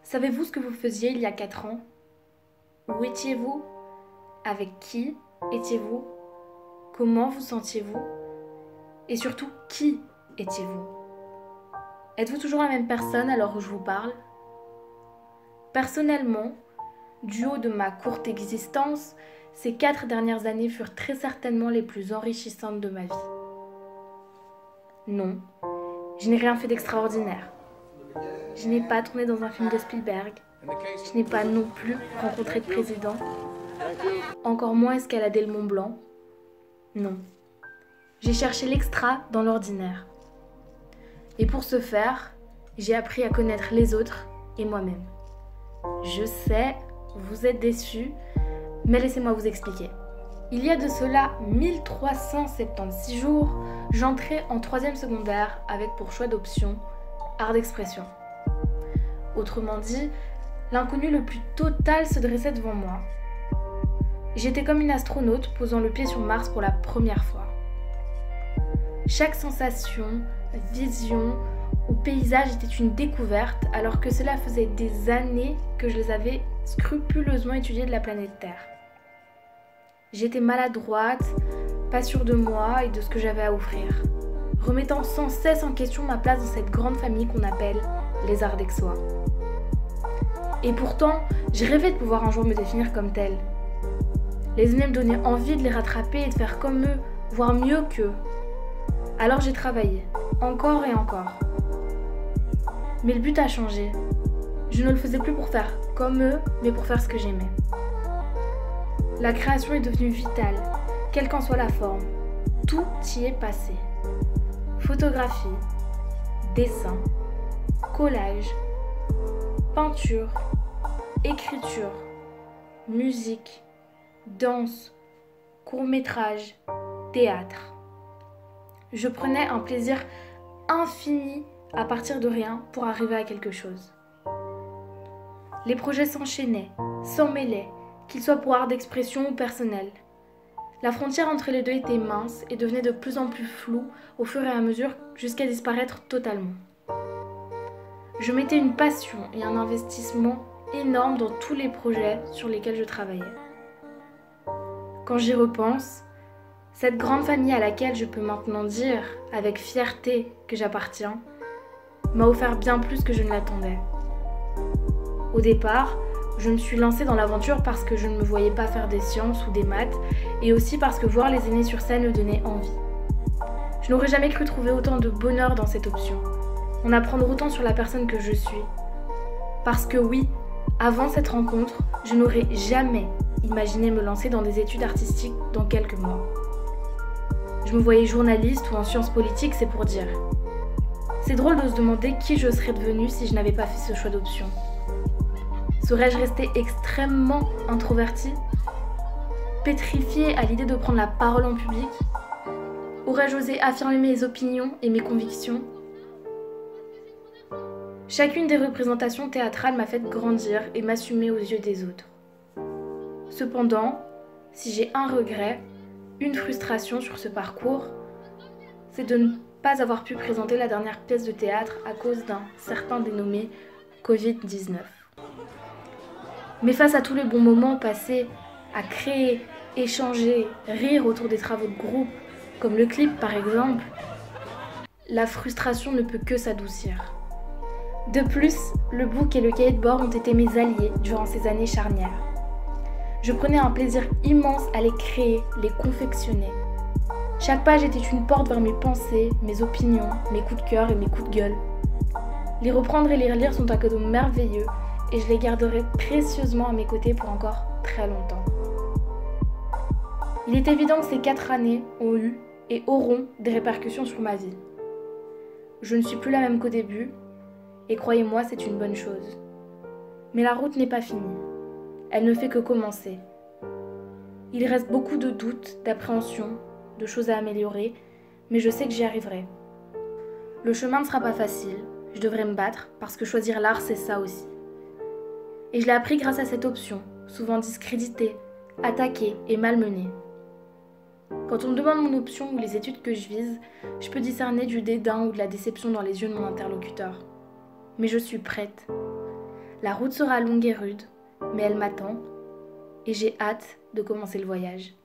Savez-vous ce que vous faisiez il y a 4 ans? Où étiez-vous? Avec qui étiez-vous? Comment vous sentiez-vous? Et surtout, qui étiez-vous? Êtes-vous toujours la même personne à l'heure où je vous parle? Personnellement, du haut de ma courte existence, ces 4 dernières années furent très certainement les plus enrichissantes de ma vie. Non, je n'ai rien fait d'extraordinaire. Je n'ai pas tourné dans un film de Spielberg. Je n'ai pas non plus rencontré de président. Encore moins escaladé le Mont Blanc. Non. J'ai cherché l'extra dans l'ordinaire. Et pour ce faire, j'ai appris à connaître les autres et moi-même. Je sais, vous êtes déçus, mais laissez-moi vous expliquer. Il y a de cela 1376 jours, j'entrais en 3e secondaire avec pour choix d'option art d'expression. Autrement dit, l'inconnu le plus total se dressait devant moi. J'étais comme une astronaute posant le pied sur Mars pour la première fois. Chaque sensation, vision ou paysage était une découverte alors que cela faisait des années que je les avais scrupuleusement étudiés de la planète Terre. J'étais maladroite, pas sûre de moi et de ce que j'avais à offrir, remettant sans cesse en question ma place dans cette grande famille qu'on appelle les Ardeixois. Et pourtant, je rêvais de pouvoir un jour me définir comme telle. Les aînés me donnaient envie de les rattraper et de faire comme eux, voire mieux qu'eux. Alors j'ai travaillé, encore et encore. Mais le but a changé. Je ne le faisais plus pour faire comme eux, mais pour faire ce que j'aimais. La création est devenue vitale, quelle qu'en soit la forme. Tout y est passé. Photographie, dessin, collage, peinture, écriture, musique, danse, court-métrage, théâtre. Je prenais un plaisir infini à partir de rien pour arriver à quelque chose. Les projets s'enchaînaient, s'emmêlaient, qu'ils soient pour art d'expression ou personnel. La frontière entre les deux était mince et devenait de plus en plus floue au fur et à mesure jusqu'à disparaître totalement. Je mettais une passion et un investissement énorme dans tous les projets sur lesquels je travaillais. Quand j'y repense, cette grande famille à laquelle je peux maintenant dire avec fierté que j'appartiens m'a offert bien plus que je ne l'attendais. Au départ, je me suis lancée dans l'aventure parce que je ne me voyais pas faire des sciences ou des maths et aussi parce que voir les aînés sur scène me donnait envie. Je n'aurais jamais cru trouver autant de bonheur dans cette option, en apprendre autant sur la personne que je suis. Parce que oui, avant cette rencontre, je n'aurais jamais imaginé me lancer dans des études artistiques dans quelques mois. Je me voyais journaliste ou en sciences politiques, c'est pour dire. C'est drôle de se demander qui je serais devenue si je n'avais pas fait ce choix d'option. Serais-je restée extrêmement introvertie, pétrifiée à l'idée de prendre la parole en public? Aurais-je osé affirmer mes opinions et mes convictions? Chacune des représentations théâtrales m'a fait grandir et m'assumer aux yeux des autres. Cependant, si j'ai un regret, une frustration sur ce parcours, c'est de ne pas avoir pu présenter la dernière pièce de théâtre à cause d'un certain dénommé Covid-19. Mais face à tous les bons moments passés à créer, échanger, rire autour des travaux de groupe, comme le clip par exemple, la frustration ne peut que s'adoucir. De plus, le book et le cahier de bord ont été mes alliés durant ces années charnières. Je prenais un plaisir immense à les créer, les confectionner. Chaque page était une porte vers mes pensées, mes opinions, mes coups de cœur et mes coups de gueule. Les reprendre et les relire sont un cadeau merveilleux et je les garderai précieusement à mes côtés pour encore très longtemps. Il est évident que ces 4 années ont eu et auront des répercussions sur ma vie. Je ne suis plus la même qu'au début, et croyez-moi, c'est une bonne chose. Mais la route n'est pas finie. Elle ne fait que commencer. Il reste beaucoup de doutes, d'appréhensions, de choses à améliorer, mais je sais que j'y arriverai. Le chemin ne sera pas facile, je devrais me battre, parce que choisir l'art, c'est ça aussi. Et je l'ai appris grâce à cette option, souvent discréditée, attaquée et malmenée. Quand on me demande mon option ou les études que je vise, je peux discerner du dédain ou de la déception dans les yeux de mon interlocuteur. Mais je suis prête. La route sera longue et rude, mais elle m'attend et j'ai hâte de commencer le voyage.